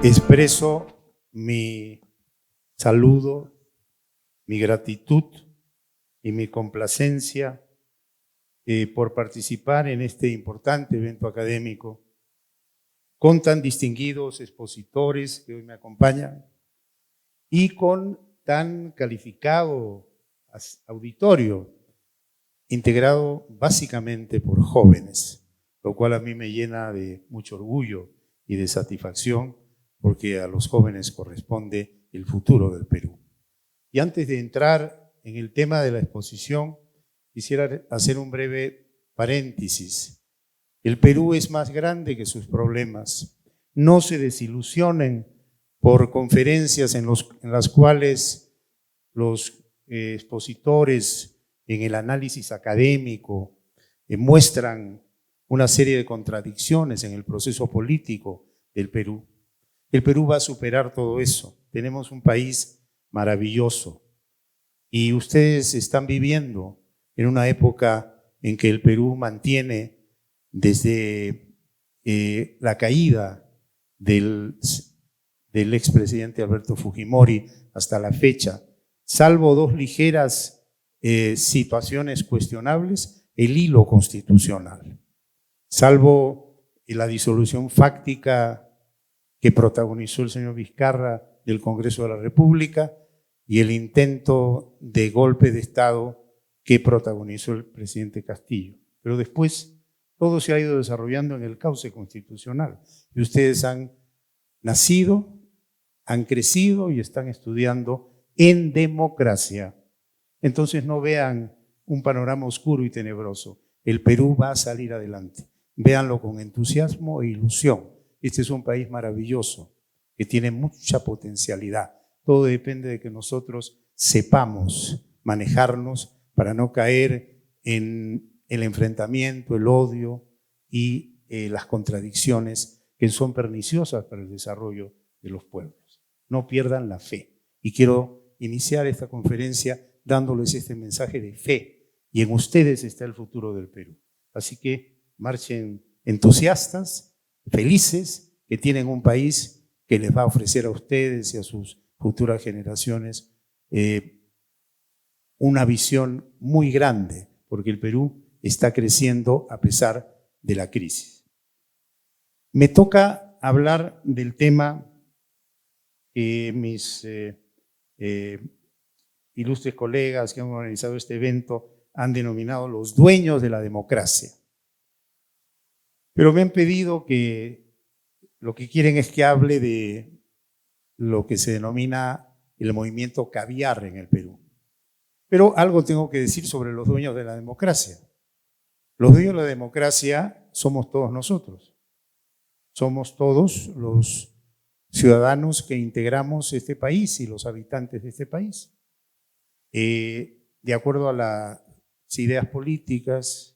Expreso mi saludo, mi gratitud y mi complacencia por participar en este importante evento académico con tan distinguidos expositores que hoy me acompañan y con tan calificado auditorio integrado básicamente por jóvenes, lo cual a mí me llena de mucho orgullo y de satisfacción, porque a los jóvenes corresponde el futuro del Perú. Y antes de entrar en el tema de la exposición, quisiera hacer un breve paréntesis. El Perú es más grande que sus problemas. No se desilusionen por conferencias en las cuales los expositores en el análisis académico muestran una serie de contradicciones en el proceso político del Perú. El Perú va a superar todo eso. Tenemos un país maravilloso y ustedes están viviendo en una época en que el Perú mantiene desde la caída del expresidente Alberto Fujimori hasta la fecha, salvo dos ligeras situaciones cuestionables, el hilo constitucional, salvo la disolución fáctica que protagonizó el señor Vizcarra del Congreso de la República y el intento de golpe de Estado que protagonizó el presidente Castillo. Pero después todo se ha ido desarrollando en el cauce constitucional y ustedes han nacido, han crecido y están estudiando en democracia. Entonces no vean un panorama oscuro y tenebroso. El Perú va a salir adelante. Véanlo con entusiasmo e ilusión. Este es un país maravilloso que tiene mucha potencialidad. Todo depende de que nosotros sepamos manejarnos para no caer en el enfrentamiento, el odio y las contradicciones que son perniciosas para el desarrollo de los pueblos. No pierdan la fe. Y quiero iniciar esta conferencia dándoles este mensaje de fe. Y en ustedes está el futuro del Perú. Así que marchen entusiastas, felices, que tienen un país que les va a ofrecer a ustedes y a sus futuras generaciones una visión muy grande, porque el Perú está creciendo a pesar de la crisis. Me toca hablar del tema que mis ilustres colegas que han organizado este evento han denominado los dueños de la democracia. Pero me han pedido que lo que quieren es que hable de lo que se denomina el movimiento caviar en el Perú. Pero algo tengo que decir sobre los dueños de la democracia. Los dueños de la democracia somos todos nosotros. Somos todos los ciudadanos que integramos este país y los habitantes de este país. De acuerdo a las ideas políticas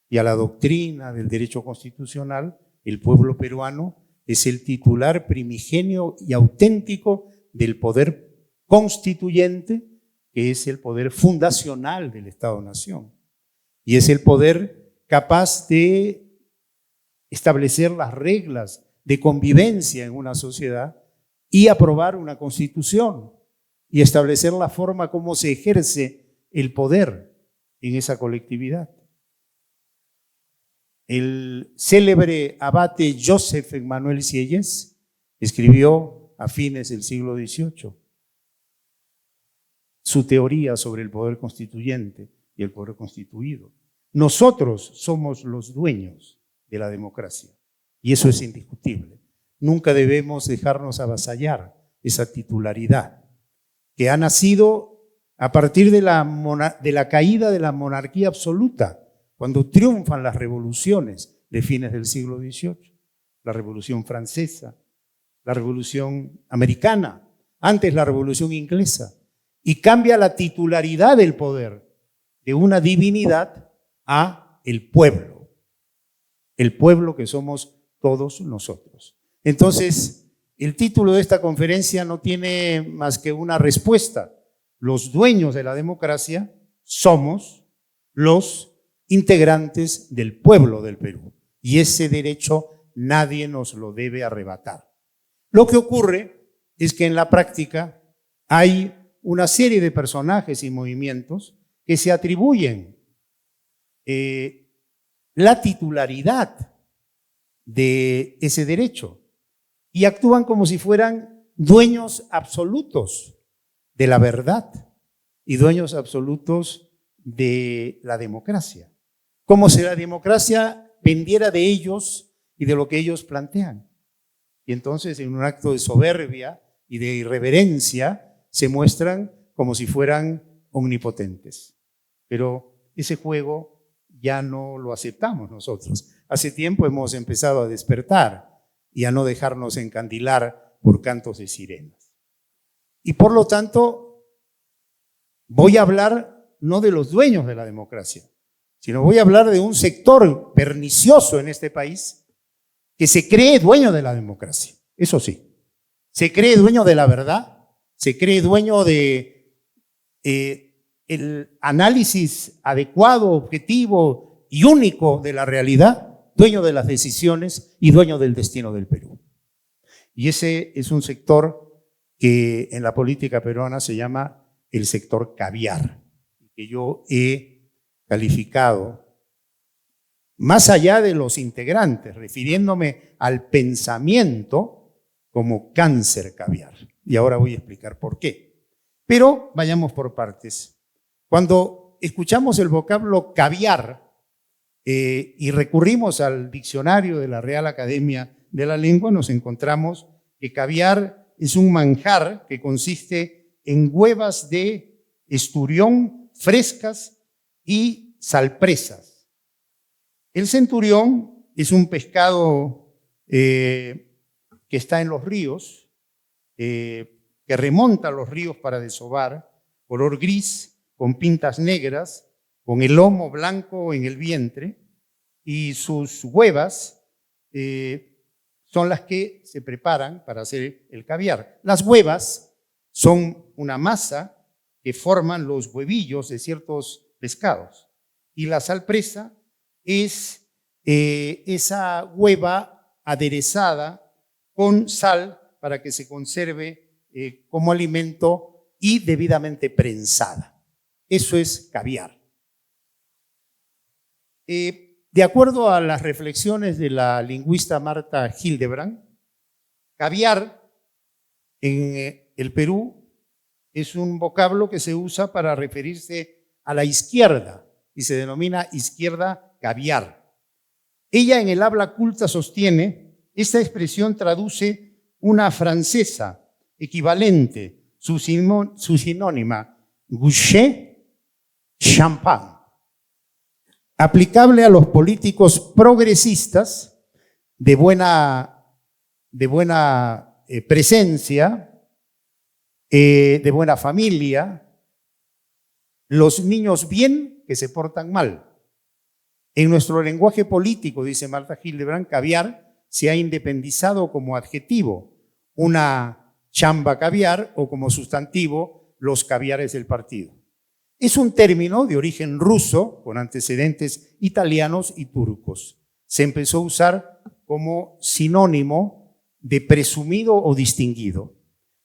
y a la doctrina del derecho constitucional, el pueblo peruano es el titular primigenio y auténtico del poder constituyente, que es el poder fundacional del Estado-Nación. Y es el poder capaz de establecer las reglas de convivencia en una sociedad y aprobar una constitución y establecer la forma como se ejerce el poder en esa colectividad. El célebre abate Joseph Emmanuel Sieyès escribió a fines del siglo XVIII su teoría sobre el poder constituyente y el poder constituido. Nosotros somos los dueños de la democracia y eso es indiscutible. Nunca debemos dejarnos avasallar esa titularidad que ha nacido a partir de la caída de la monarquía absoluta, cuando triunfan las revoluciones de fines del siglo XVIII, la Revolución Francesa, la Revolución Americana, antes la Revolución Inglesa, y cambia la titularidad del poder de una divinidad a el pueblo que somos todos nosotros. Entonces, el título de esta conferencia no tiene más que una respuesta. Los dueños de la democracia somos los integrantes del pueblo del Perú y ese derecho nadie nos lo debe arrebatar. Lo que ocurre es que en la práctica hay una serie de personajes y movimientos que se atribuyen la titularidad de ese derecho y actúan como si fueran dueños absolutos de la verdad y dueños absolutos de la democracia, como si la democracia dependiera de ellos y de lo que ellos plantean. Y entonces, en un acto de soberbia y de irreverencia, se muestran como si fueran omnipotentes. Pero ese juego ya no lo aceptamos nosotros. Hace tiempo hemos empezado a despertar y a no dejarnos encandilar por cantos de sirenas. Y por lo tanto, voy a hablar no de los dueños de la democracia, sino voy a hablar de un sector pernicioso en este país que se cree dueño de la democracia. Eso sí, se cree dueño de la verdad, se cree dueño de el análisis adecuado, objetivo y único de la realidad, dueño de las decisiones y dueño del destino del Perú. Y ese es un sector que en la política peruana se llama el sector caviar, que yo he calificado, más allá de los integrantes, refiriéndome al pensamiento, como cáncer caviar. Y ahora voy a explicar por qué. Pero vayamos por partes. Cuando escuchamos el vocablo caviar y recurrimos al diccionario de la Real Academia de la Lengua, nos encontramos que caviar es un manjar que consiste en huevas de esturión frescas y salpresas. El centurión es un pescado que está en los ríos, que remonta a los ríos para desovar, color gris, con pintas negras, con el lomo blanco en el vientre, y sus huevas son las que se preparan para hacer el caviar. Las huevas son una masa que forman los huevillos de ciertos pescados, y la salpresa es esa hueva aderezada con sal para que se conserve como alimento y debidamente prensada. Eso es caviar. De acuerdo a las reflexiones de la lingüista Marta Hildebrand, caviar en el Perú es un vocablo que se usa para referirse a la izquierda y se denomina izquierda caviar. Ella en el habla culta sostiene, esta expresión traduce una francesa equivalente, su sinónima, goucher, champagne, aplicable a los políticos progresistas de buena presencia, de buena familia, los niños bien que se portan mal. En nuestro lenguaje político, dice Marta Hildebrand, caviar se ha independizado como adjetivo, una chamba caviar, o como sustantivo, los caviares del partido. Es un término de origen ruso con antecedentes italianos y turcos. Se empezó a usar como sinónimo de presumido o distinguido.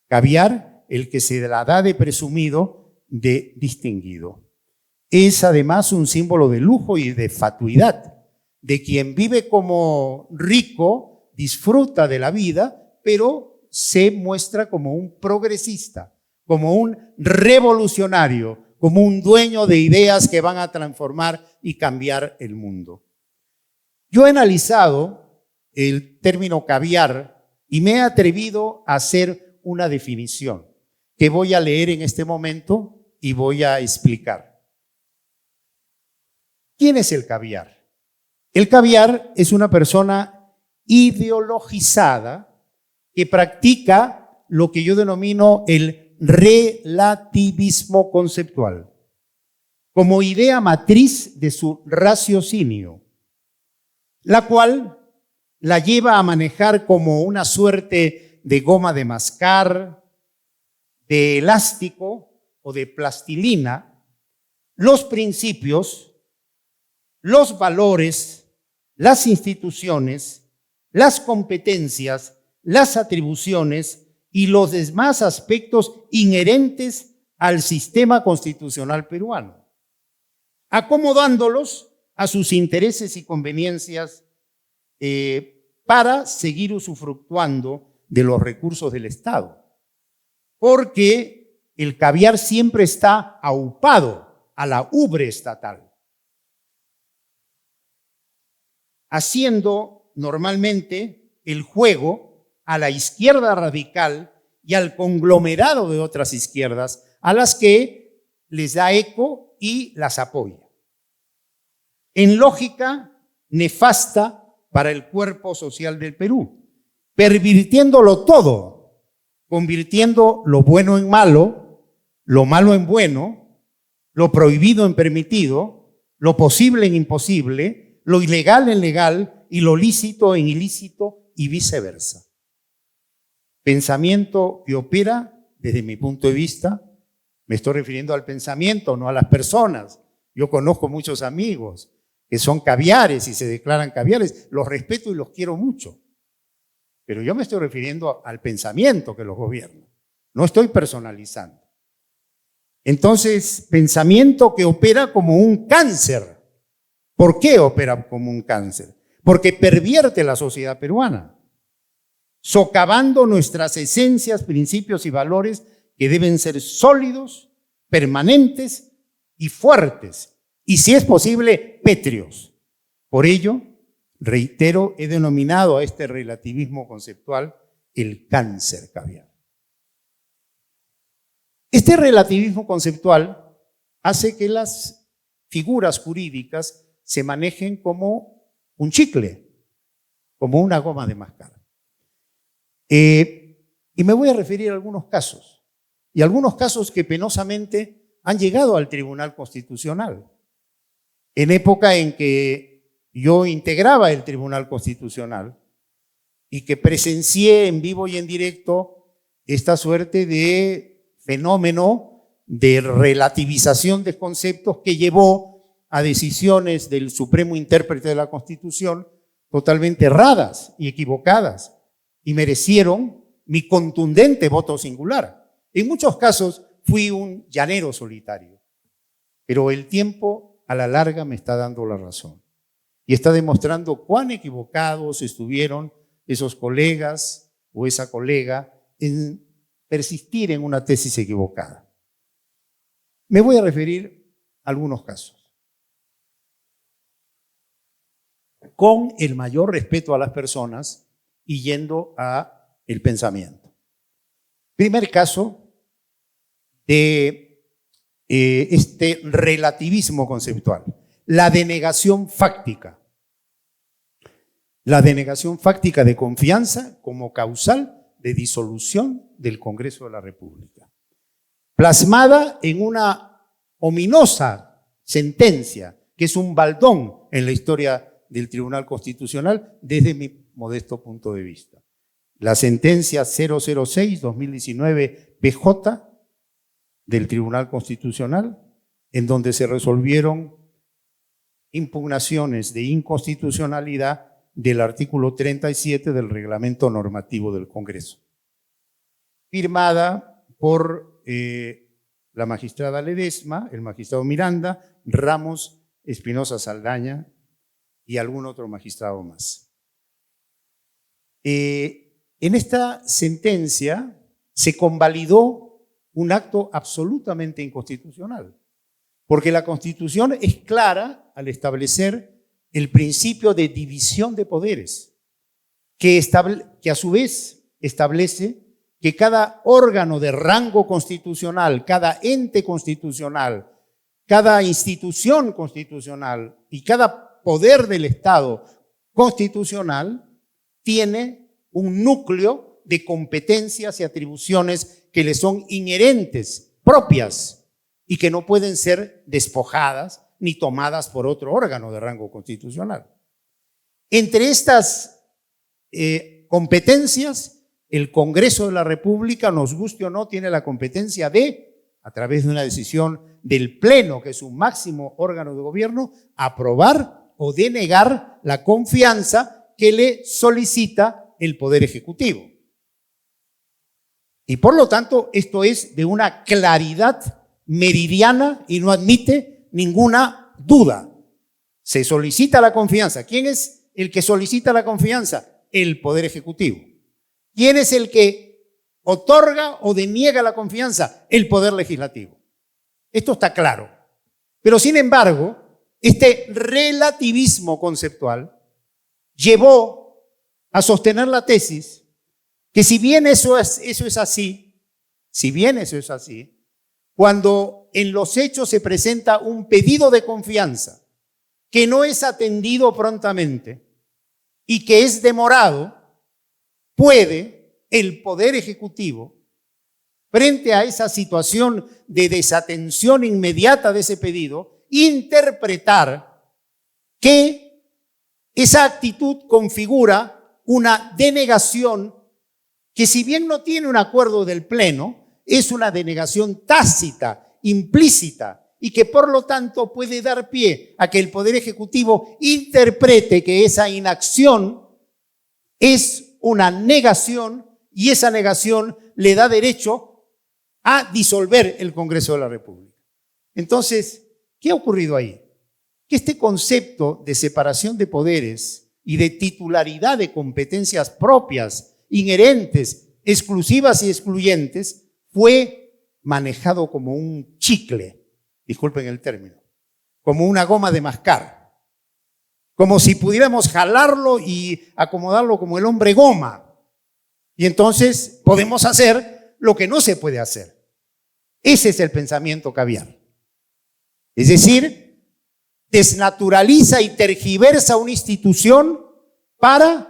Caviar, el que se la da de presumido, de distinguido. Es además un símbolo de lujo y de fatuidad, de quien vive como rico, disfruta de la vida, pero se muestra como un progresista, como un revolucionario, como un dueño de ideas que van a transformar y cambiar el mundo. Yo he analizado el término caviar y me he atrevido a hacer una definición que voy a leer en este momento y voy a explicar. ¿Quién es el caviar? El caviar es una persona ideologizada que practica lo que yo denomino el relativismo conceptual, como idea matriz de su raciocinio, la cual la lleva a manejar como una suerte de goma de mascar, de elástico o de plastilina, los principios, los valores, las instituciones, las competencias las atribuciones y los demás aspectos inherentes al sistema constitucional peruano, acomodándolos a sus intereses y conveniencias para seguir usufructuando de los recursos del Estado. Porque el caviar siempre está aupado a la ubre estatal, haciendo normalmente el juego a la izquierda radical y al conglomerado de otras izquierdas a las que les da eco y las apoya. En lógica nefasta para el cuerpo social del Perú, pervirtiéndolo todo, convirtiendo lo bueno en malo, lo malo en bueno, lo prohibido en permitido, lo posible en imposible, lo ilegal en legal y lo lícito en ilícito y viceversa. Pensamiento que opera, desde mi punto de vista, me estoy refiriendo al pensamiento, no a las personas. Yo conozco muchos amigos que son caviares y se declaran caviares, los respeto y los quiero mucho. Pero yo me estoy refiriendo al pensamiento que los gobierna, no estoy personalizando. Entonces, pensamiento que opera como un cáncer. ¿Por qué opera como un cáncer? Porque pervierte la sociedad peruana, socavando nuestras esencias, principios y valores que deben ser sólidos, permanentes y fuertes, y si es posible, pétreos. Por ello, reitero, he denominado a este relativismo conceptual el cáncer caviar. Este relativismo conceptual hace que las figuras jurídicas se manejen como un chicle, como una goma de mascar. Y me voy a referir a algunos casos, y algunos casos que penosamente han llegado al Tribunal Constitucional. En época en que yo integraba el Tribunal Constitucional y que presencié en vivo y en directo esta suerte de fenómeno de relativización de conceptos que llevó a decisiones del Supremo Intérprete de la Constitución totalmente erradas y equivocadas y merecieron mi contundente voto singular. En muchos casos fui un llanero solitario, pero el tiempo a la larga me está dando la razón y está demostrando cuán equivocados estuvieron esos colegas o esa colega en persistir en una tesis equivocada. Me voy a referir a algunos casos. Con el mayor respeto a las personas y yendo a el pensamiento. Primer caso de este relativismo conceptual, la denegación fáctica. La denegación fáctica de confianza como causal de disolución del Congreso de la República, plasmada en una ominosa sentencia que es un baldón en la historia del Tribunal Constitucional desde mi modesto punto de vista. La sentencia 006-2019 PJ del Tribunal Constitucional, en donde se resolvieron impugnaciones de inconstitucionalidad del artículo 37 del Reglamento Normativo del Congreso, firmada por la magistrada Ledesma, el magistrado Miranda, Ramos, Espinosa Saldaña y algún otro magistrado más. En esta sentencia se convalidó un acto absolutamente inconstitucional, porque la Constitución es clara al establecer el principio de división de poderes, que a su vez establece que cada órgano de rango constitucional, cada ente constitucional, cada institución constitucional y cada poder del Estado constitucional tiene un núcleo de competencias y atribuciones que le son inherentes, propias, y que no pueden ser despojadas ni tomadas por otro órgano de rango constitucional. Entre estas competencias, el Congreso de la República, nos guste o no, tiene la competencia de, a través de una decisión del Pleno, que es un máximo órgano de gobierno, aprobar o denegar la confianza que le solicita el Poder Ejecutivo. Y por lo tanto, esto es de una claridad meridiana y no admite ninguna duda. Se solicita la confianza. ¿Quién es el que solicita la confianza? El Poder Ejecutivo. ¿Quién es el que otorga o deniega la confianza? El Poder Legislativo. Esto está claro. Pero sin embargo, este relativismo conceptual llevó a sostener la tesis que si bien eso es así, cuando en los hechos se presenta un pedido de confianza que no es atendido prontamente y que es demorado, puede el Poder Ejecutivo, frente a esa situación de desatención inmediata de ese pedido, interpretar que esa actitud configura una denegación que, si bien no tiene un acuerdo del Pleno, es una denegación tácita, implícita, y que por lo tanto puede dar pie a que el Poder Ejecutivo interprete que esa inacción es una negación y esa negación le da derecho a disolver el Congreso de la República. Entonces, ¿qué ha ocurrido ahí? Que este concepto de separación de poderes y de titularidad de competencias propias, inherentes, exclusivas y excluyentes, fue manejado como un chicle, disculpen el término, como una goma de mascar, como si pudiéramos jalarlo y acomodarlo como el hombre goma. Y entonces podemos hacer lo que no se puede hacer. Ese es el pensamiento caviar. Es decir, desnaturaliza y tergiversa una institución para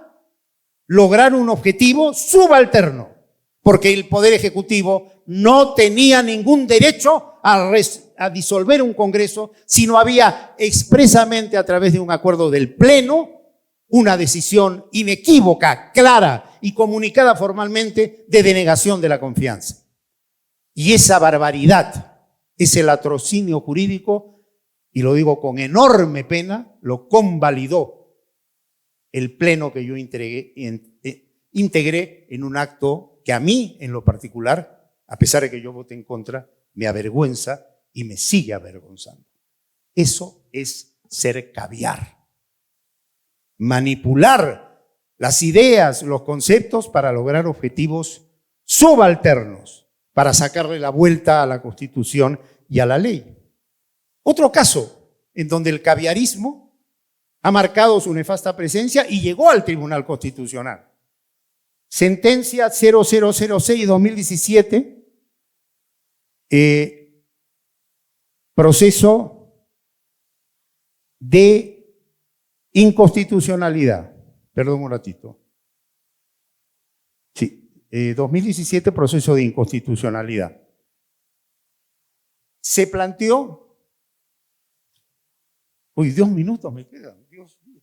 lograr un objetivo subalterno, porque el Poder Ejecutivo no tenía ningún derecho a disolver un Congreso si no había expresamente, a través de un acuerdo del Pleno, una decisión inequívoca, clara y comunicada formalmente de denegación de la confianza. Y esa barbaridad, ese latrocinio jurídico, y lo digo con enorme pena, lo convalidó el Pleno que yo integré en un acto que a mí, en lo particular, a pesar de que yo voté en contra, me avergüenza y me sigue avergonzando. Eso es ser caviar. Manipular las ideas, los conceptos para lograr objetivos subalternos, para sacarle la vuelta a la Constitución y a la ley. Otro caso en donde el caviarismo ha marcado su nefasta presencia y llegó al Tribunal Constitucional. Sentencia 0006-2017, proceso de inconstitucionalidad. Perdón un ratito. Sí, 2017, proceso de inconstitucionalidad. Se planteó, 2 minutos me quedan, Dios mío.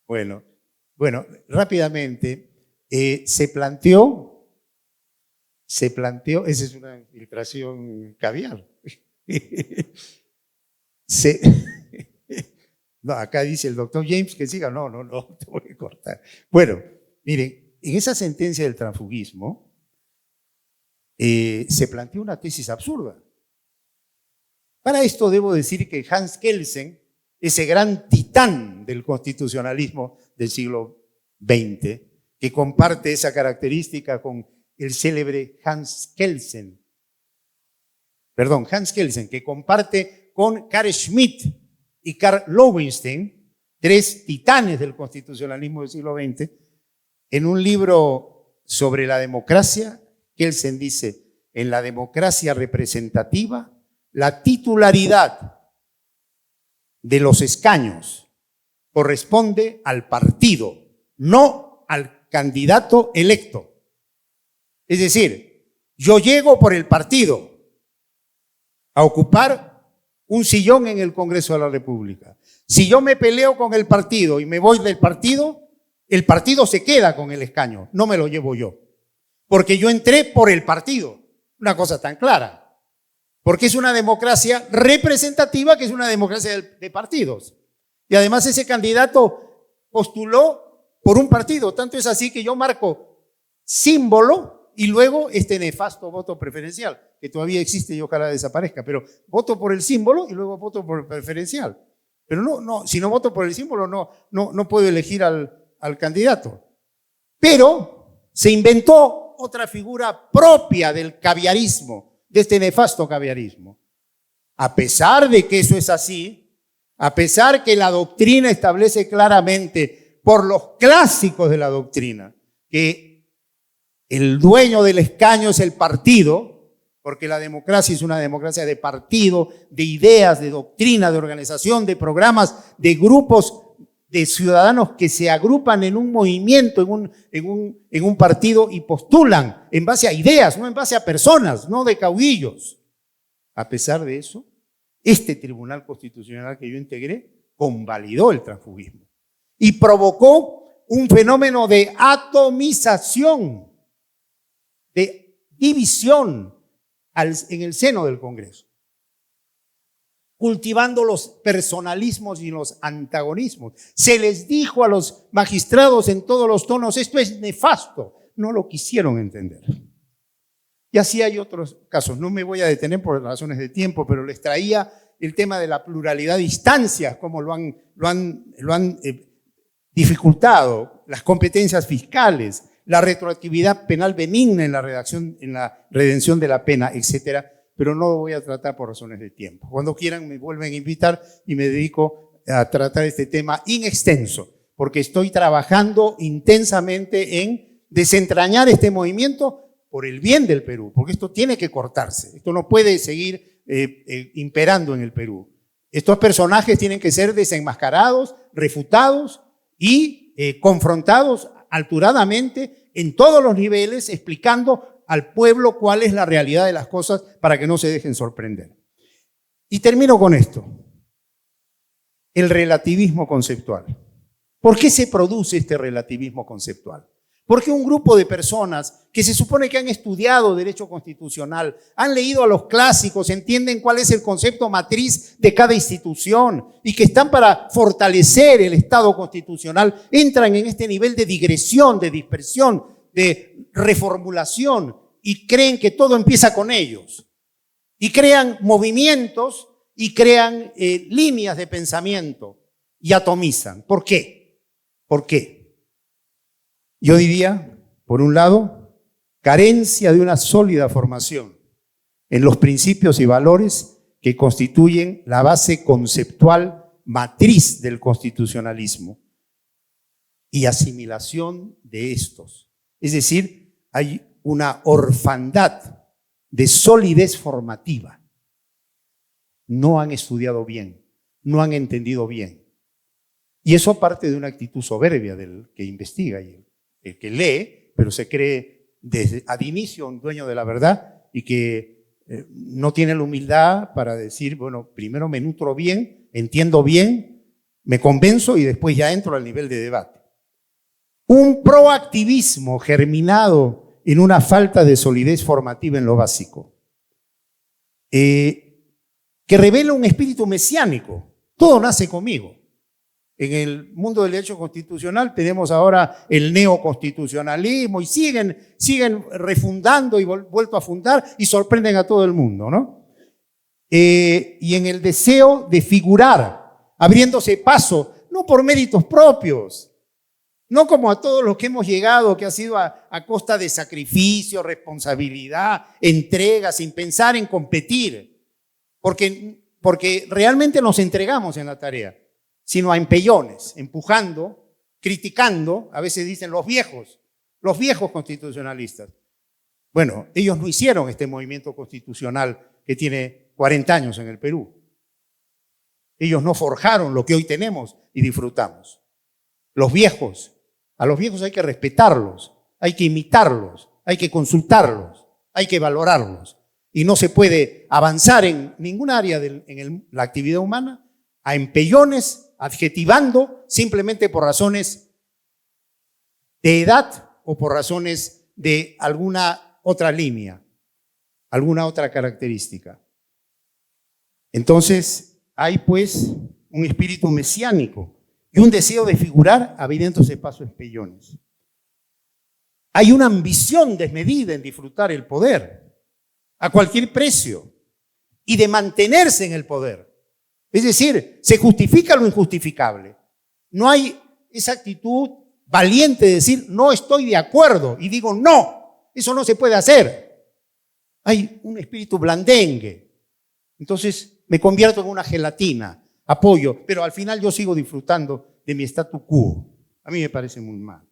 Bueno, rápidamente, se planteó, esa es una infiltración caviar. No, acá dice el doctor James que siga, no, te voy a cortar. Bueno, miren, en esa sentencia del transfugismo se planteó una tesis absurda. Para esto debo decir que Hans Kelsen, ese gran titán del constitucionalismo del siglo XX, que comparte esa característica con el célebre Hans Kelsen, que comparte con Carl Schmitt y Karl Lowenstein, 3 titanes del constitucionalismo del siglo XX, en un libro sobre la democracia, Kelsen dice: en la democracia representativa, la titularidad de los escaños corresponde al partido, no al candidato electo. Es decir, yo llego por el partido a ocupar un sillón en el Congreso de la República. Si yo me peleo con el partido y me voy del partido, el partido se queda con el escaño, no me lo llevo yo. Porque yo entré por el partido, una cosa tan clara. Porque es una democracia representativa, que es una democracia de partidos. Y además ese candidato postuló por un partido. Tanto es así que yo marco símbolo y luego este nefasto voto preferencial, que todavía existe y ojalá desaparezca, pero voto por el símbolo y luego voto por el preferencial. Pero no, si no voto por el símbolo no puedo elegir al candidato. Pero se inventó otra figura propia del caviarismo, de este nefasto caviarismo. A pesar de que eso es así, a pesar que la doctrina establece claramente, por los clásicos de la doctrina, que el dueño del escaño es el partido, porque la democracia es una democracia de partido, de ideas, de doctrina, de organización, de programas, de grupos de ciudadanos que se agrupan en un movimiento, en un partido y postulan en base a ideas, no en base a personas, no de caudillos. A pesar de eso, este Tribunal Constitucional que yo integré convalidó el transfugismo y provocó un fenómeno de atomización, de división en el seno del Congreso, cultivando los personalismos y los antagonismos. Se les dijo a los magistrados en todos los tonos, esto es nefasto. No lo quisieron entender. Y así hay otros casos. No me voy a detener por razones de tiempo, pero les traía el tema de la pluralidad de instancias, cómo lo han dificultado, las competencias fiscales, la retroactividad penal benigna en la redención de la pena, etcétera. Pero no lo voy a tratar por razones de tiempo. Cuando quieran me vuelven a invitar y me dedico a tratar este tema in extenso, porque estoy trabajando intensamente en desentrañar este movimiento por el bien del Perú, porque esto tiene que cortarse, esto no puede seguir imperando en el Perú. Estos personajes tienen que ser desenmascarados, refutados y confrontados alturadamente en todos los niveles, explicando al pueblo cuál es la realidad de las cosas para que no se dejen sorprender. Y termino con esto. El relativismo conceptual. ¿Por qué se produce este relativismo conceptual? Porque un grupo de personas que se supone que han estudiado derecho constitucional, han leído a los clásicos, entienden cuál es el concepto matriz de cada institución y que están para fortalecer el Estado constitucional, entran en este nivel de digresión, de dispersión, de reformulación y creen que todo empieza con ellos y crean movimientos y crean líneas de pensamiento y atomizan. ¿Por qué? ¿Por qué? Yo diría, por un lado, carencia de una sólida formación en los principios y valores que constituyen la base conceptual matriz del constitucionalismo y asimilación de estos. Es decir, hay una orfandad de solidez formativa. No han estudiado bien, no han entendido bien. Y eso parte de una actitud soberbia del que investiga y el que lee, pero se cree desde ad inicio un dueño de la verdad y que no tiene la humildad para decir, bueno, primero me nutro bien, entiendo bien, me convenzo y después ya entro al nivel de debate. Un proactivismo germinado en una falta de solidez formativa en lo básico, que revela un espíritu mesiánico. Todo nace conmigo. En el mundo del derecho constitucional tenemos ahora el neoconstitucionalismo y siguen refundando y vuelto a fundar y sorprenden a todo el mundo, ¿no? Y en el deseo de figurar, abriéndose paso, no por méritos propios, no como a todos los que hemos llegado, que ha sido a costa de sacrificio, responsabilidad, entrega, sin pensar en competir, porque realmente nos entregamos en la tarea, sino a empellones, empujando, criticando, a veces dicen los viejos constitucionalistas. Bueno, ellos no hicieron este movimiento constitucional que tiene 40 años en el Perú. Ellos no forjaron lo que hoy tenemos y disfrutamos. A los viejos hay que respetarlos, hay que imitarlos, hay que consultarlos, hay que valorarlos. Y no se puede avanzar en ningún área la actividad humana a empellones, adjetivando simplemente por razones de edad o por razones de alguna otra línea, alguna otra característica. Entonces, hay pues un espíritu mesiánico y un deseo de figurar abriéndose paso en empellones. Hay una ambición desmedida en disfrutar el poder a cualquier precio y de mantenerse en el poder. Es decir, se justifica lo injustificable. No hay esa actitud valiente de decir, no estoy de acuerdo, y digo, no, eso no se puede hacer. Hay un espíritu blandengue. Entonces me convierto en una gelatina, apoyo, pero al final yo sigo disfrutando de mi statu quo. A mí me parece muy mal.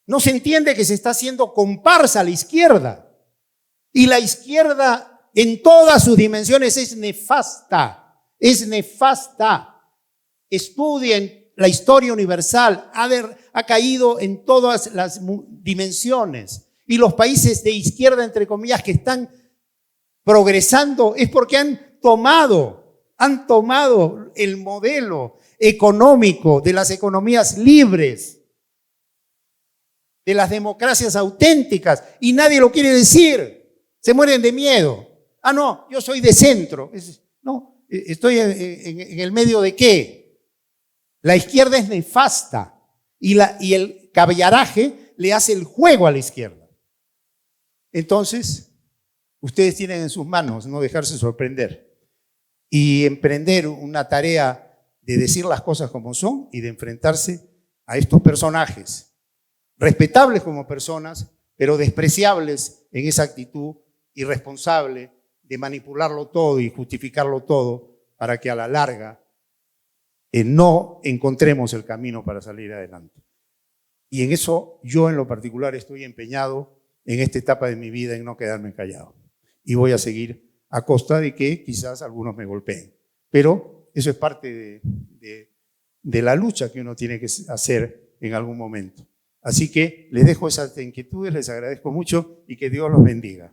No se entiende que se está haciendo comparsa a la izquierda. Y la izquierda en todas sus dimensiones es nefasta. Es nefasta. Estudien la historia universal. Ha caído en todas las dimensiones. Y los países de izquierda, entre comillas, que están progresando es porque han tomado el modelo económico de las economías libres, de las democracias auténticas, y nadie lo quiere decir. Se mueren de miedo. Ah, no, yo soy de centro. No, estoy en el medio de qué. La izquierda es nefasta y el caballaraje le hace el juego a la izquierda. Entonces, ustedes tienen en sus manos no dejarse sorprender y emprender una tarea de decir las cosas como son y de enfrentarse a estos personajes respetables como personas, pero despreciables en esa actitud irresponsable de manipularlo todo y justificarlo todo para que a la larga no encontremos el camino para salir adelante. Y en eso yo en lo particular estoy empeñado en esta etapa de mi vida en no quedarme callado. Y voy a seguir a costa de que quizás algunos me golpeen. Pero eso es parte de la lucha que uno tiene que hacer en algún momento. Así que les dejo esas inquietudes, les agradezco mucho y que Dios los bendiga.